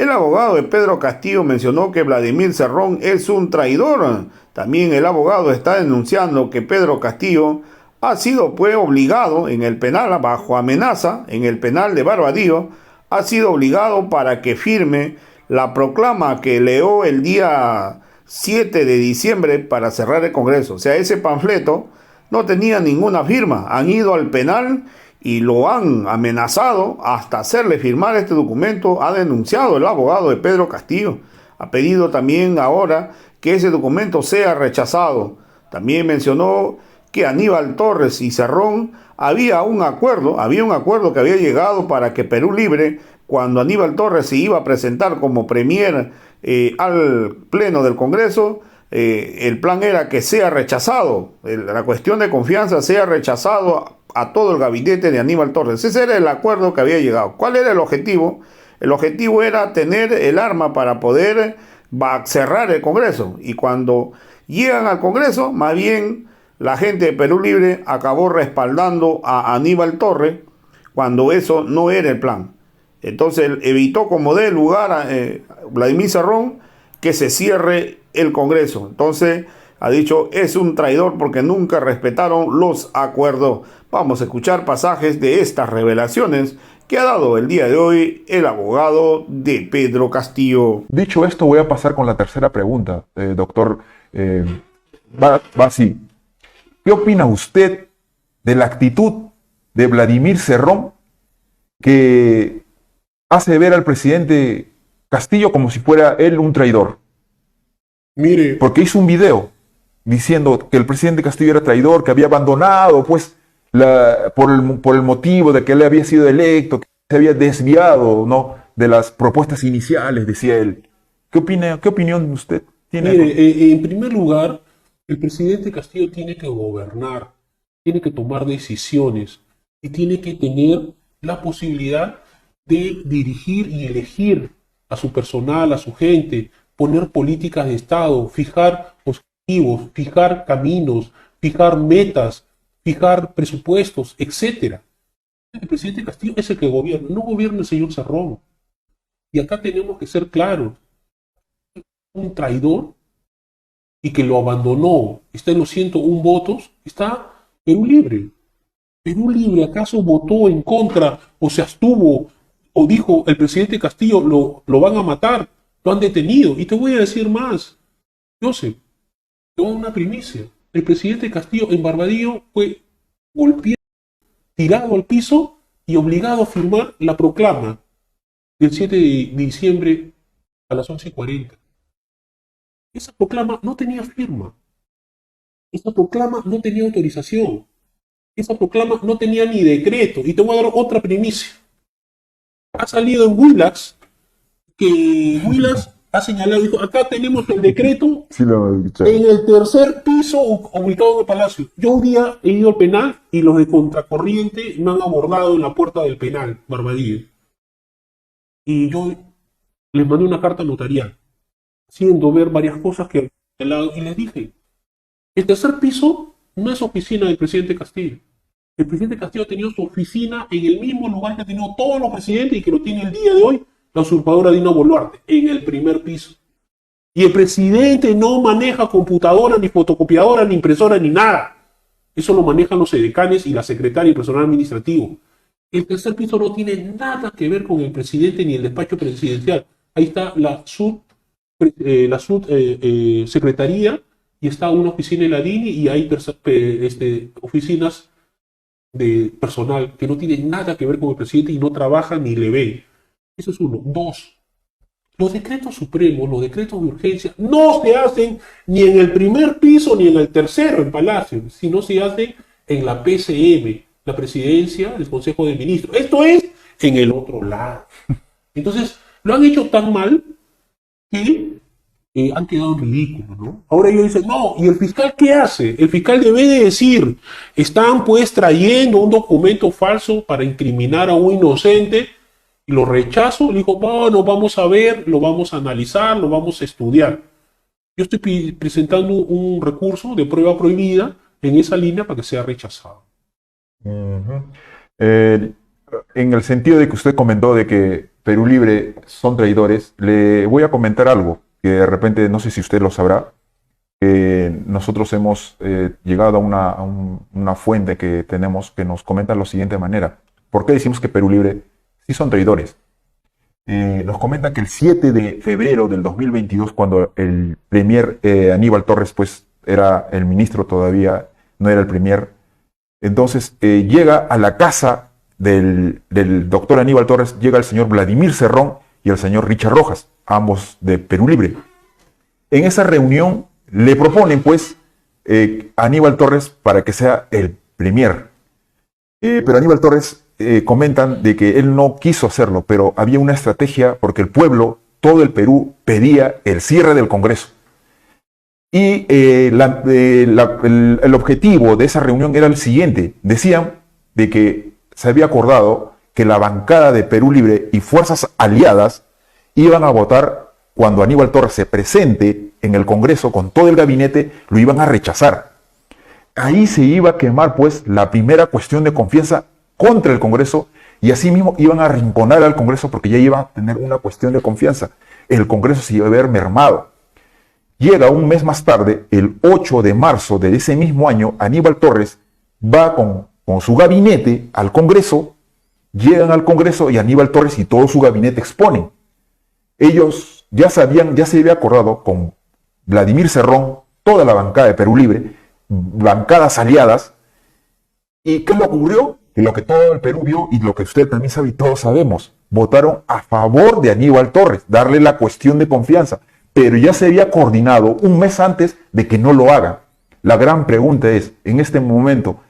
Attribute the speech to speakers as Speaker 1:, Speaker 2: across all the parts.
Speaker 1: El abogado de Pedro Castillo mencionó que Vladimir Cerrón es un traidor. También el abogado está denunciando que Pedro Castillo ha sido obligado en el penal bajo amenaza, en el penal de Barbadillo, ha sido obligado para que firme la proclama que leó el día 7 de diciembre para cerrar el Congreso. O sea, ese panfleto no tenía ninguna firma. Han ido al penal y lo han amenazado hasta hacerle firmar este documento. Ha denunciado el abogado de Pedro Castillo. Ha pedido también ahora que ese documento sea rechazado. También mencionó que Aníbal Torres y Cerrón había un acuerdo que había llegado para que Perú Libre, cuando Aníbal Torres se iba a presentar como premier al pleno del Congreso, el plan era que sea rechazado, la cuestión de confianza sea rechazado a todo el gabinete de Aníbal Torres. Ese era el acuerdo que había llegado. ¿Cuál era el objetivo? El objetivo era tener el arma para poder cerrar el Congreso. Y cuando llegan al Congreso, más bien la gente de Perú Libre acabó respaldando a Aníbal Torres cuando eso no era el plan. Entonces evitó como dé lugar a Vladimir Cerrón que se cierre el Congreso. Entonces ha dicho, es un traidor porque nunca respetaron los acuerdos. Vamos a escuchar pasajes de estas revelaciones que ha dado el día de hoy el abogado de Pedro Castillo.
Speaker 2: Dicho esto, voy a pasar con la tercera pregunta, doctor Bassi. ¿Qué opina usted de la actitud de Vladimir Cerrón, que hace ver al presidente Castillo como si fuera él un traidor?
Speaker 3: Mire,
Speaker 2: Porque hizo un video diciendo que el presidente Castillo era traidor, que había abandonado pues por el motivo de que él había sido electo, que se había desviado, ¿no?, de las propuestas iniciales, decía él. ¿Qué opinión usted tiene?
Speaker 3: mire, en primer lugar, el presidente Castillo tiene que gobernar, tiene que tomar decisiones y tiene que tener la posibilidad de dirigir y elegir a su personal, a su gente, poner políticas de Estado, fijar objetivos, fijar caminos, fijar metas, fijar presupuestos, etcétera. El presidente Castillo es el que gobierna, no gobierna el señor Cerrón. Y acá tenemos que ser claros. Un traidor y que lo abandonó, está en los 101 votos, está Perú Libre. ¿Perú Libre acaso votó en contra o se abstuvo o dijo el presidente Castillo lo van a matar, lo han detenido? Y te voy a decir más, Joseph, te voy a dar una primicia. El presidente Castillo en Barbadillo fue golpeado, tirado al piso y obligado a firmar la proclama del 7 de diciembre a las 11:40. Esa proclama no tenía firma. Esa proclama no tenía autorización. Esa proclama no tenía ni decreto. Y te voy a dar otra primicia. Ha salido en Willax que Willax ha señalado, dijo, acá tenemos el decreto
Speaker 2: Sí, lo escuché.
Speaker 3: en el tercer piso ubicado en el palacio. Yo un día he ido al penal y los de Contracorriente me han abordado en la puerta del penal, Barbadillo. Y yo les mandé una carta notarial, haciendo ver varias cosas que y les dije, el tercer piso no es oficina del presidente Castillo. El presidente Castillo ha tenido su oficina en el mismo lugar que ha tenido todos los presidentes y que lo tiene el día de hoy la usurpadora Dina Boluarte, en el primer piso. Y el presidente no maneja computadora, ni fotocopiadora, ni impresora, ni nada. Eso lo manejan los edecanes y la secretaria y personal administrativo. El tercer piso no tiene nada que ver con el presidente ni el despacho presidencial. Ahí está la secretaría y está una oficina en la DINI y hay oficinas de personal que no tienen nada que ver con el presidente y no trabajan ni le ven. Eso es uno. Dos, los decretos supremos, los decretos de urgencia, no se hacen ni en el primer piso ni en el tercero en Palacio, sino se hacen en la PCM, la Presidencia del Consejo de Ministros. Esto es en el otro lado. Entonces, lo han hecho tan mal que han quedado en ridículo, ¿no? Ahora ellos dicen, no, ¿y el fiscal qué hace? El fiscal debe de decir, están pues trayendo un documento falso para incriminar a un inocente y lo rechazo. Le dijo, bueno, vamos a ver, lo vamos a analizar, lo vamos a estudiar. Yo estoy presentando un recurso de prueba prohibida en esa línea para que sea rechazado.
Speaker 2: En el sentido de que usted comentó de que Perú Libre son traidores, le voy a comentar algo que de repente, no sé si usted lo sabrá, que nosotros hemos llegado a una fuente que tenemos que nos comenta de la siguiente manera. ¿Por qué decimos que Perú Libre sí son traidores? Nos comentan que el 7 de febrero del 2022, cuando el premier Aníbal Torres, pues era el ministro todavía, no era el premier, entonces llega a la casa del doctor Aníbal Torres, llega el señor Vladimir Cerrón y el señor Richard Rojas, ambos de Perú Libre. En esa reunión le proponen pues a Aníbal Torres para que sea el premier. Pero Aníbal Torres comentan de que él no quiso hacerlo, pero había una estrategia porque el pueblo, todo el Perú, pedía el cierre del Congreso. Y el objetivo de esa reunión era el siguiente. Decían de que se había acordado que la bancada de Perú Libre y fuerzas aliadas iban a votar cuando Aníbal Torres se presente en el Congreso con todo el gabinete, lo iban a rechazar. Ahí se iba a quemar pues la primera cuestión de confianza contra el Congreso y asimismo iban a arrinconar al Congreso porque ya iban a tener una cuestión de confianza. El Congreso se iba a ver mermado. Llega un mes más tarde, el 8 de marzo de ese mismo año, Aníbal Torres va con su gabinete al Congreso, llegan al Congreso y Aníbal Torres y todo su gabinete exponen. Ellos ya sabían, ya se había acordado con Vladimir Cerrón, toda la bancada de Perú Libre, bancadas aliadas. ¿Y qué le ocurrió? Que lo que todo el Perú vio y lo que usted también sabe y todos sabemos, votaron a favor de Aníbal Torres, darle la cuestión de confianza. Pero ya se había coordinado un mes antes de que no lo hagan. La gran pregunta es, en este momento,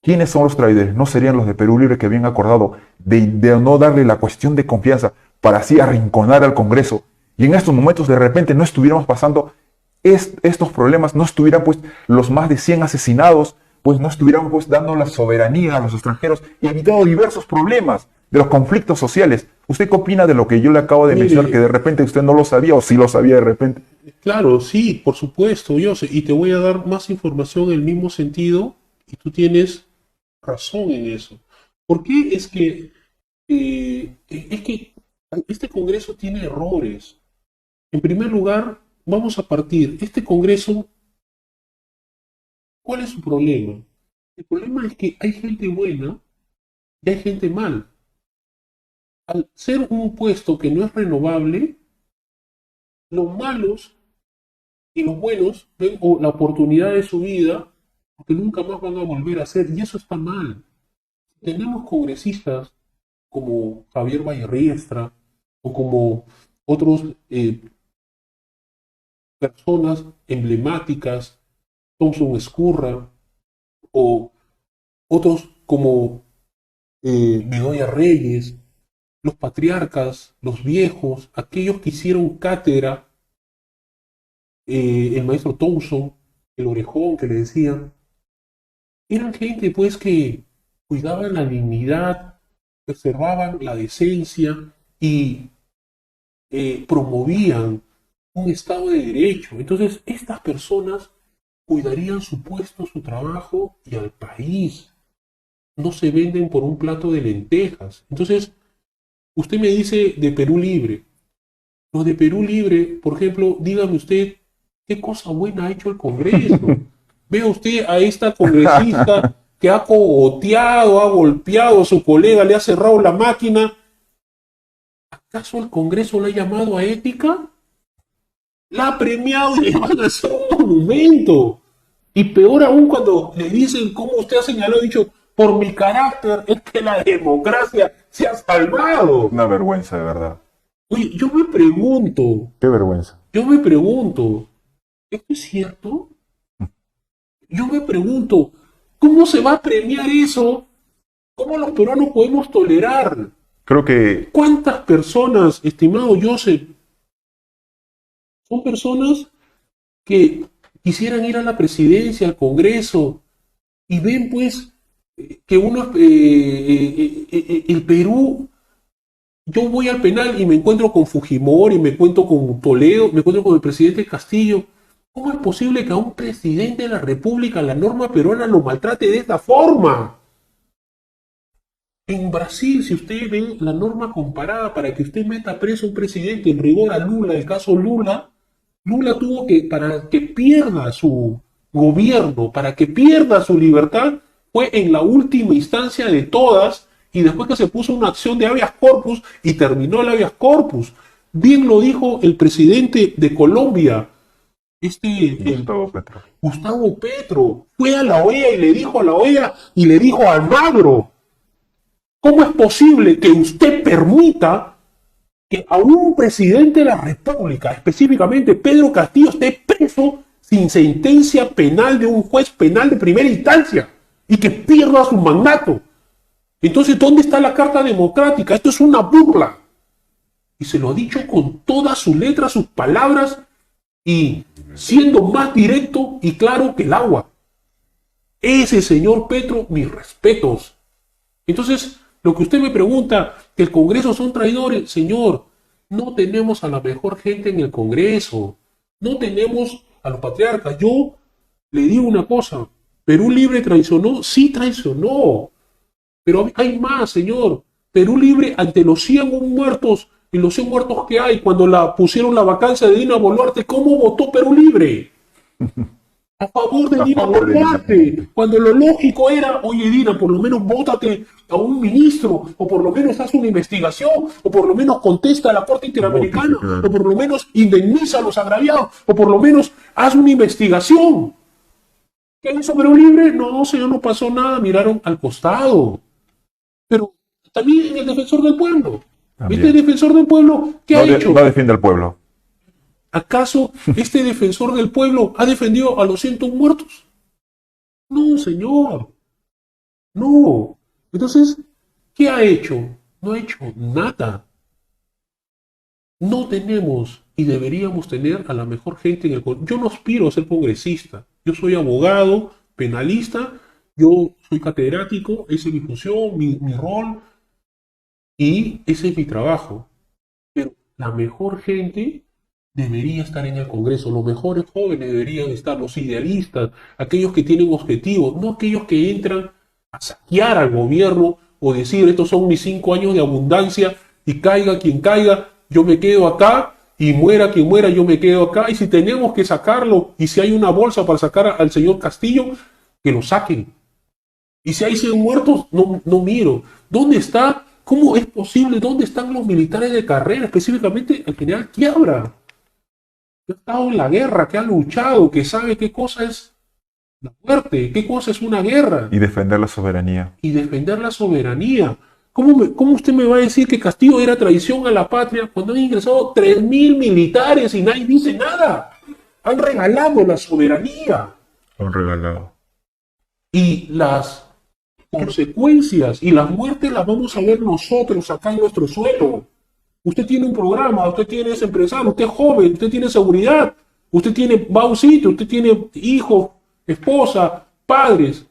Speaker 2: ¿quiénes son los traidores? ¿No serían los de Perú Libre que habían acordado de no darle la cuestión de confianza para así arrinconar al Congreso? Y en estos momentos de repente no estuviéramos pasando estos problemas, no estuvieran pues los más de 100 asesinados, pues no estuviéramos pues dando la soberanía a los extranjeros y evitando diversos problemas de los conflictos sociales. ¿Usted qué opina de lo que yo le acabo de mencionar, que de repente usted no lo sabía o sí lo sabía de repente?
Speaker 3: Claro, sí, por supuesto, yo sé, y te voy a dar más información en el mismo sentido, y tú tienes razón en eso. ¿Por qué es que este Congreso tiene errores? En primer lugar, vamos a partir, este Congreso, ¿cuál es su problema? El problema es que hay gente buena y hay gente mala. Al ser un puesto que no es renovable, los malos y los buenos ven la oportunidad de su vida porque nunca más van a volver a ser, y eso está mal. Tenemos congresistas como Javier Vallerriestra o como otros personas emblemáticas, Thompson Escurra, o otros como Bedoya Reyes, los patriarcas, los viejos, aquellos que hicieron cátedra, el maestro Thompson, el orejón que le decían, eran gente pues que cuidaban la dignidad, preservaban la decencia y promovían un Estado de Derecho. Entonces, estas personas cuidarían su puesto, su trabajo y al país. No se venden por un plato de lentejas. Entonces, usted me dice de Perú Libre. Los de Perú Libre, por ejemplo, dígame usted, ¿qué cosa buena ha hecho el Congreso? Vea usted a esta congresista que ha cogoteado, ha golpeado a su colega, le ha cerrado la máquina. ¿Acaso el Congreso la ha llamado a ética? La ha premiado y le van a hacer un monumento. Y peor aún cuando le dicen, como usted ha señalado, ha dicho, por mi carácter es que la democracia se ha salvado.
Speaker 2: Una vergüenza, de verdad.
Speaker 3: Oye, yo me pregunto,
Speaker 2: Qué vergüenza.
Speaker 3: ¿esto es cierto? Yo me pregunto, ¿cómo se va a premiar eso? ¿Cómo los peruanos podemos tolerar?
Speaker 2: Creo que
Speaker 3: ¿Cuántas personas, estimado Joseph, son personas que quisieran ir a la presidencia, al Congreso, y ven pues que el Perú, yo voy al penal y me encuentro con Fujimori, me encuentro con Toledo, me encuentro con el presidente Castillo? ¿Cómo es posible que a un presidente de la República la norma peruana lo maltrate de esta forma? En Brasil, si usted ve la norma comparada para que usted meta preso a un presidente, en rigor a Lula, el caso Lula, Lula tuvo que, para que pierda su gobierno, para que pierda su libertad, fue en la última instancia de todas, y después que se puso una acción de habeas corpus y terminó el habeas corpus. Bien lo dijo el presidente de Colombia,
Speaker 2: Gustavo Petro.
Speaker 3: Gustavo Petro, fue a la OEA y le dijo a la OEA y le dijo a Almagro, ¿cómo es posible que usted permita que a un presidente de la República, específicamente Pedro Castillo, esté preso sin sentencia penal de un juez penal de primera instancia y que pierda su mandato? Entonces, ¿dónde está la Carta Democrática? Esto es una burla. Y se lo ha dicho con todas sus letras, sus palabras, y siendo más directo y claro que el agua. Ese señor Petro, mis respetos. Entonces, lo que usted me pregunta, que el Congreso son traidores, señor, no tenemos a la mejor gente en el Congreso, no tenemos a los patriarcas. Yo le digo una cosa, ¿Perú Libre traicionó? Sí traicionó, pero hay más, señor. Perú Libre, ante los 100 muertos, y los 100 muertos que hay, cuando pusieron la vacancia de Dina Boluarte, ¿cómo votó Perú Libre? A favor de Dina Boluarte, cuando lo lógico era, oye Dina, por lo menos vótate a un ministro, o por lo menos haz una investigación, o por lo menos contesta a la Corte Interamericana, o por lo menos indemniza a los agraviados, o por lo menos haz una investigación. ¿Qué hizo Perú Libre? No, señor, no pasó nada, miraron al costado. Pero también el defensor del pueblo.
Speaker 2: También.
Speaker 3: Este defensor del pueblo, ¿qué ha hecho?
Speaker 2: No defiende al pueblo.
Speaker 3: ¿Acaso este defensor del pueblo ha defendido a los 101 muertos? No, señor. No. Entonces, ¿qué ha hecho? No ha hecho nada. No tenemos y deberíamos tener a la mejor gente en el Congreso. Yo no aspiro a ser congresista. Yo soy abogado, penalista, yo soy catedrático, esa es mi función, mi rol, y ese es mi trabajo. Pero la mejor gente debería estar en el Congreso, los mejores jóvenes deberían estar, los idealistas, aquellos que tienen objetivos, no aquellos que entran a saquear al gobierno o decir, estos son mis 5 años de abundancia y caiga quien caiga, yo me quedo acá y muera quien muera, yo me quedo acá, y si tenemos que sacarlo, y si hay una bolsa para sacar al señor Castillo, que lo saquen. Y si hay 100 muertos, no miro. ¿Dónde está? ¿Cómo es posible? ¿Dónde están los militares de carrera? Específicamente el general Quiabra, que ha estado en la guerra, que ha luchado, que sabe qué cosa es la muerte, qué cosa es una guerra.
Speaker 2: Y defender la soberanía.
Speaker 3: Y defender la soberanía. ¿Cómo usted me va a decir que Castillo era traición a la patria cuando han ingresado 3.000 militares y nadie dice nada? Han regalado la soberanía.
Speaker 2: Han regalado.
Speaker 3: Y las consecuencias y las muertes las vamos a ver nosotros acá en nuestro suelo. Usted tiene un programa, usted tiene ese empresario, usted es joven, usted tiene seguridad, usted va a un sitio, usted tiene hijos, esposa, padres.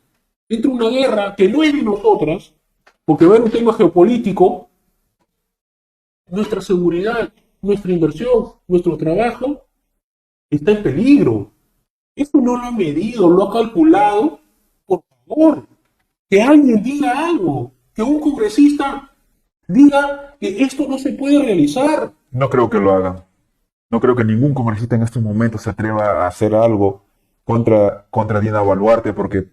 Speaker 3: Entra una guerra que no es de nosotras, porque va a haber un tema geopolítico. Nuestra seguridad, nuestra inversión, nuestro trabajo está en peligro. Esto no lo ha medido, lo ha calculado. Por favor, que alguien diga algo, que un congresista diga que esto no se puede realizar.
Speaker 2: No creo que lo hagan. No creo que ningún congresista en estos momentos se atreva a hacer algo contra Dina Boluarte, porque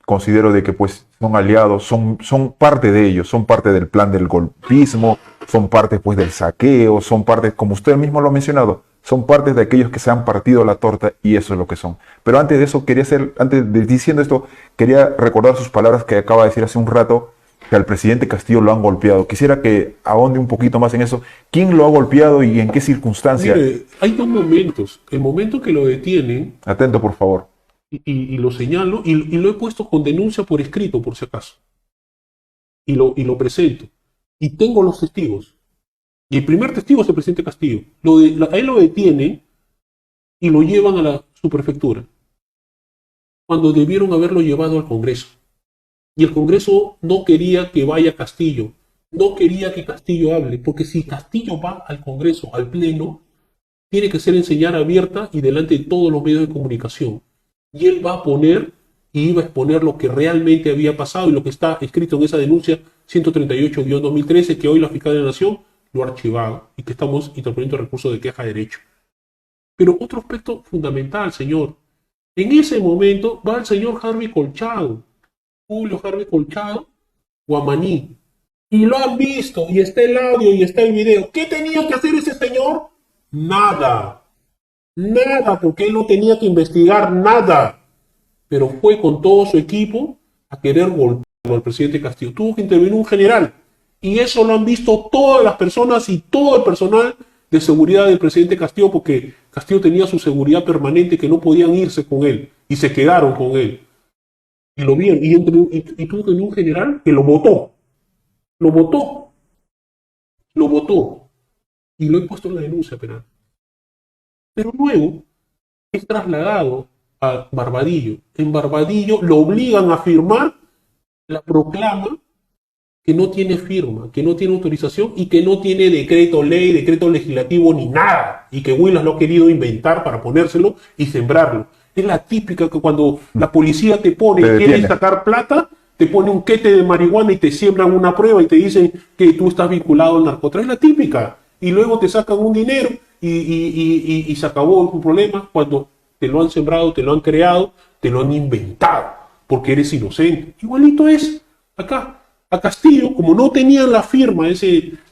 Speaker 2: considero de que pues son aliados, son parte de ellos, son parte del plan del golpismo, son parte pues del saqueo, son parte, como usted mismo lo ha mencionado, son parte de aquellos que se han partido la torta, y eso es lo que son. Pero antes de eso, diciendo esto, quería recordar sus palabras que acaba de decir hace un rato, que al presidente Castillo lo han golpeado. Quisiera que ahonde un poquito más en eso. ¿Quién lo ha golpeado y en qué circunstancia?
Speaker 3: Mire, hay 2 momentos. El momento que lo detienen,
Speaker 2: Atento, por favor.
Speaker 3: y lo señalo, y lo he puesto con denuncia por escrito, por si acaso. Y lo presento. Y tengo los testigos. Y el primer testigo es el presidente Castillo. A él lo detienen y lo llevan a la subprefectura, cuando debieron haberlo llevado al Congreso. Y el Congreso no quería que vaya Castillo, no quería que Castillo hable, porque si Castillo va al Congreso, al Pleno, tiene que ser en señal abierta y delante de todos los medios de comunicación. Y él va a poner y iba a exponer lo que realmente había pasado y lo que está escrito en esa denuncia 138-2013, que hoy la Fiscalía de la Nación lo ha archivado y que estamos interponiendo recursos de queja de derecho. Pero otro aspecto fundamental, señor. En ese momento va el señor Harvey Colchado, Julio Harvey Colchado, Guamaní. Y lo han visto, y está el audio, y está el video. ¿Qué tenía que hacer ese señor? Nada. Nada, porque él no tenía que investigar nada. Pero fue con todo su equipo a querer golpearlo al presidente Castillo. Tuvo que intervenir un general. Y eso lo han visto todas las personas y todo el personal de seguridad del presidente Castillo, porque Castillo tenía su seguridad permanente, que no podían irse con él. Y se quedaron con él. Y lo vieron. Y tuvo que venir un general que lo votó. Lo votó. Lo votó. Y lo he puesto en la denuncia penal. Pero luego es trasladado a Barbadillo. En Barbadillo lo obligan a firmar la proclama que no tiene firma, que no tiene autorización y que no tiene decreto ley, decreto legislativo ni nada. Y que Willas lo ha querido inventar para ponérselo y sembrarlo. Es la típica que cuando la policía te pone y quiere sacar plata, te pone un quete de marihuana y te siembran una prueba y te dicen que tú estás vinculado al narcotráfico. Es la típica. Y luego te sacan un dinero y se acabó el problema cuando te lo han sembrado, te lo han creado, te lo han inventado, porque eres inocente. Igualito es acá. A Castillo, como no tenían la firma,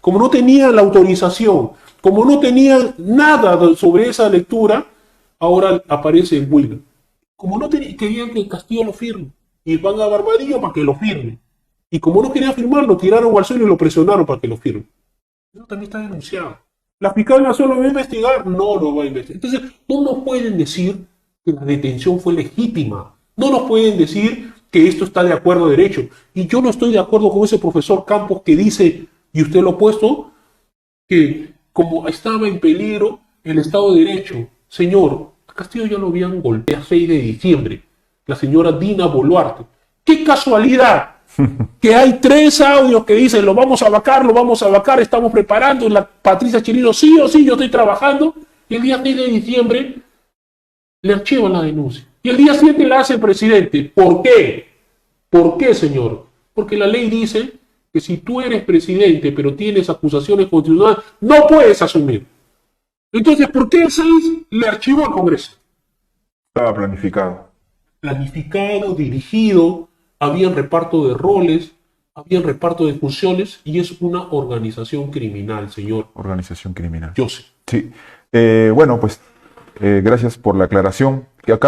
Speaker 3: como no tenían la autorización, como no tenían nada sobre esa lectura, ahora aparece el William. Como no querían que Castillo lo firme, y van a Barbadillo para que lo firme. Y como no querían firmar, lo tiraron al suelo y lo presionaron para que lo firme. Eso también está denunciado. ¿La Fiscalía Nacional lo va a investigar? No lo va a investigar. Entonces, no nos pueden decir que la detención fue legítima. No nos pueden decir que esto está de acuerdo a derecho. Y yo no estoy de acuerdo con ese profesor Campos que dice, y usted lo ha puesto, que como estaba en peligro el Estado de Derecho. Señor, a Castillo ya lo habían golpeado el 6 de diciembre. La señora Dina Boluarte. ¡Qué casualidad! Que hay 3 audios que dicen lo vamos a vacar, estamos preparando. La Patricia Chirino, sí o sí, yo estoy trabajando. Y el día 6 de diciembre le archivan la denuncia. Y el día 7 la hace el presidente. ¿Por qué? ¿Por qué, señor? Porque la ley dice que si tú eres presidente pero tienes acusaciones constitucionales, no puedes asumir. Entonces, ¿por qué el 6 le archivó al Congreso?
Speaker 2: Estaba planificado.
Speaker 3: Planificado, dirigido, había reparto de roles, había reparto de funciones y es una organización criminal, señor.
Speaker 2: Organización criminal.
Speaker 3: Yo sé.
Speaker 2: Sí. Bueno, pues gracias por la aclaración.